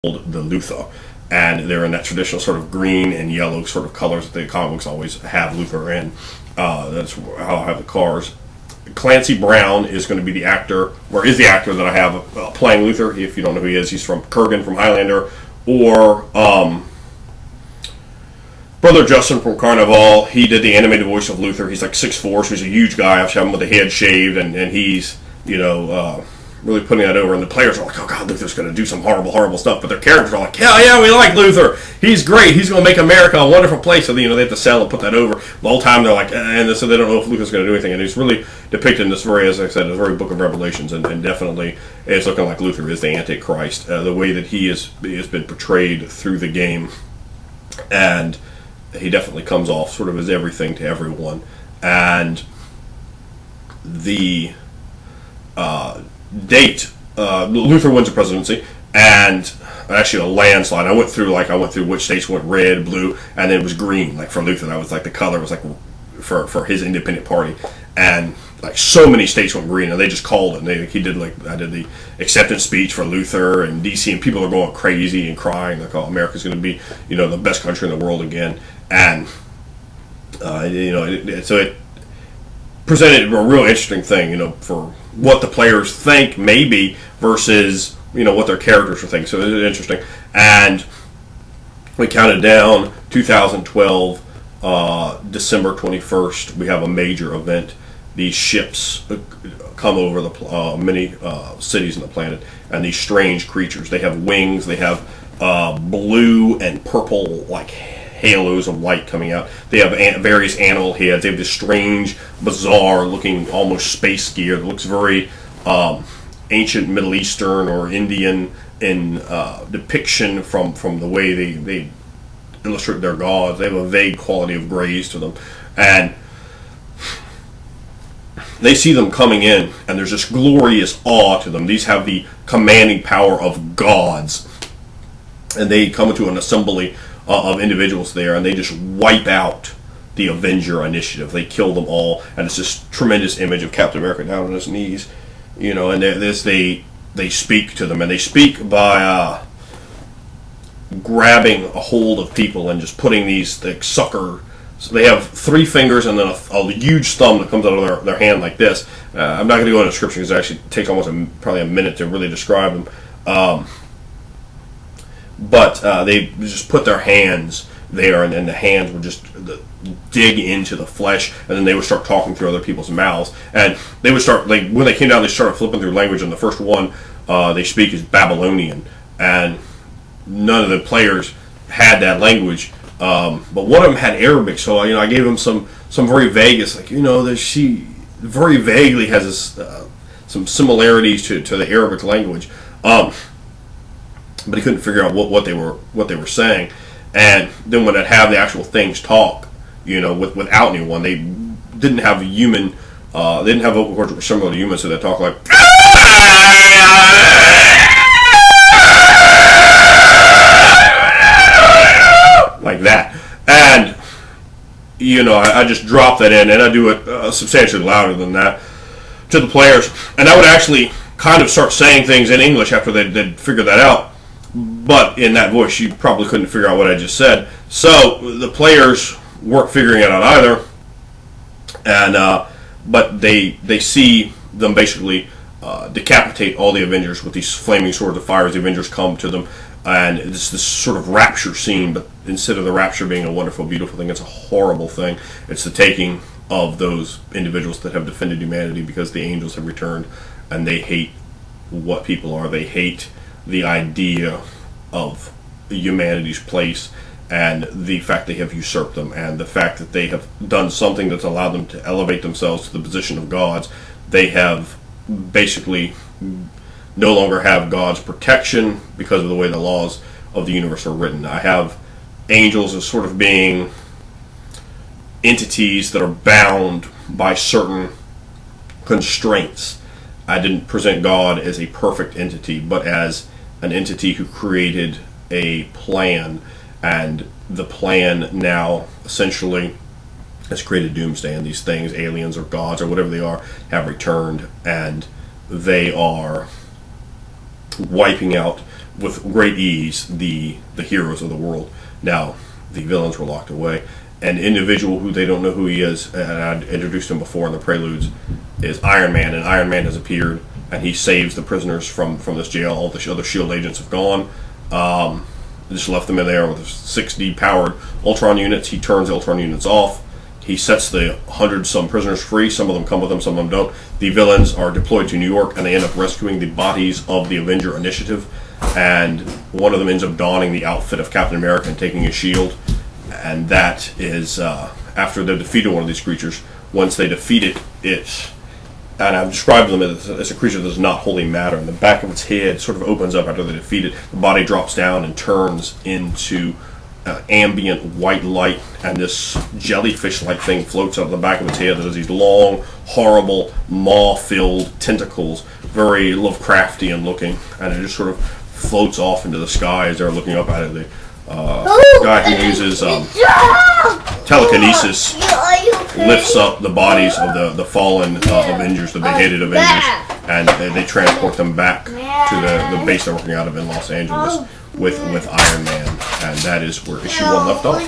the Luther, and they're in that traditional sort of green and yellow sort of colors that the comic books always have Luther in. That's how I have the cars. Clancy Brown is going to be the actor, or is the actor that I have playing Luther. If you don't know who he is, he's from Kurgan from Highlander, or Brother Justin from Carnival. He did the animated voice of Luther. He's like 6'4", so he's a huge guy. I have him with the head shaved, and he's, really putting that over. And the players are like, oh God, Luther's going to do some horrible, horrible stuff. But their characters are like, yeah, we like Luther. He's great. He's going to make America a wonderful place. So, they have to sell and put that over. The whole time they're like, and so they don't know if Luther's going to do anything. And he's really depicted in this very, as I said, this very book of Revelations. And definitely it's looking like Luther is the Antichrist. The way that he has been portrayed through the game. And he definitely comes off sort of as everything to everyone. And the date, Luther wins the presidency, and actually a landslide. I went through which states went red, blue, and then it was green. Like for Luther, that was like the color was like for his independent party, and like so many states went green, and they just called it. And I did the acceptance speech for Luther and DC, and people are going crazy and crying like, oh, America's going to be the best country in the world again, and so it presented a real interesting thing, for what the players think maybe versus what their characters are thinking. So it's interesting. And we counted down 2012, December 21st. We have a major event. These ships come over the many cities on the planet, and these strange creatures. They have wings. They have blue and purple like halos of light coming out. They have various animal heads. They have this strange, bizarre looking, almost space gear that looks very ancient Middle Eastern or Indian in depiction from the way they illustrate their gods. They have a vague quality of grays to them, and they see them coming in, and there's this glorious awe to them. These have the commanding power of gods, and they come into an assembly of individuals there, and they just wipe out the Avenger Initiative. They kill them all, and it's this tremendous image of Captain America down on his knees, and they speak to them, and they speak by grabbing a hold of people and just putting these like sucker. So they have 3 fingers and then a huge thumb that comes out of their hand like this. I'm not going to go into description because it actually takes almost probably a minute to really describe them. But they just put their hands there, and the hands would just dig into the flesh, and then they would start talking through other people's mouths. And they would start, like, when they came down, they started flipping through language, and the first one they speak is Babylonian. And none of the players had that language, but one of them had Arabic, so I gave them some very vague, it's like, she very vaguely has this, some similarities to the Arabic language. But he couldn't figure out what they were saying. And then when they'd have the actual things talk, without anyone, they didn't have a human. They didn't have vocal cords that were similar to humans, so they talk like that. And I just drop that in, and I do it substantially louder than that to the players, and I would actually kind of start saying things in English after they'd figured that out. But in that voice, you probably couldn't figure out what I just said. So the players weren't figuring it out either. And but they see them basically decapitate all the Avengers with these flaming swords of fire as the Avengers come to them. And it's this sort of rapture scene, but instead of the rapture being a wonderful, beautiful thing, it's a horrible thing. It's the taking of those individuals that have defended humanity because the angels have returned, and they hate what people are. They hate the idea of humanity's place, and the fact they have usurped them, and the fact that they have done something that's allowed them to elevate themselves to the position of gods. They have basically no longer have God's protection because of the way the laws of the universe are written. I have angels as sort of being entities that are bound by certain constraints. I didn't present God as a perfect entity, but as an entity who created a plan, and the plan now essentially has created doomsday, and these things, aliens or gods or whatever they are, have returned, and they are wiping out with great ease the heroes of the world. Now, the villains were locked away. An individual who they don't know who he is, and I introduced him before in the preludes, is Iron Man, and Iron Man has appeared, and he saves the prisoners from this jail. All the other SHIELD agents have gone. Just left them in there with 6D powered Ultron units. He turns the Ultron units off. He sets the 100-some prisoners free. Some of them come with him, some of them don't. The villains are deployed to New York, and they end up rescuing the bodies of the Avenger Initiative. And one of them ends up donning the outfit of Captain America and taking his shield. And that is after they've defeated one of these creatures. Once they defeat it, and I've described them as a creature that does not wholly matter. And the back of its head sort of opens up after they defeat it. The body drops down and turns into ambient white light, and this jellyfish-like thing floats out of the back of its head. There's these long, horrible, maw-filled tentacles, very Lovecraftian looking, and it just sort of floats off into the sky as they're looking up at it. The guy who uses telekinesis lifts up the bodies of the fallen Avengers, the beheaded Avengers, and they transport them back to the base they're working out of in Los Angeles with Iron Man, and that is where issue 1 left off.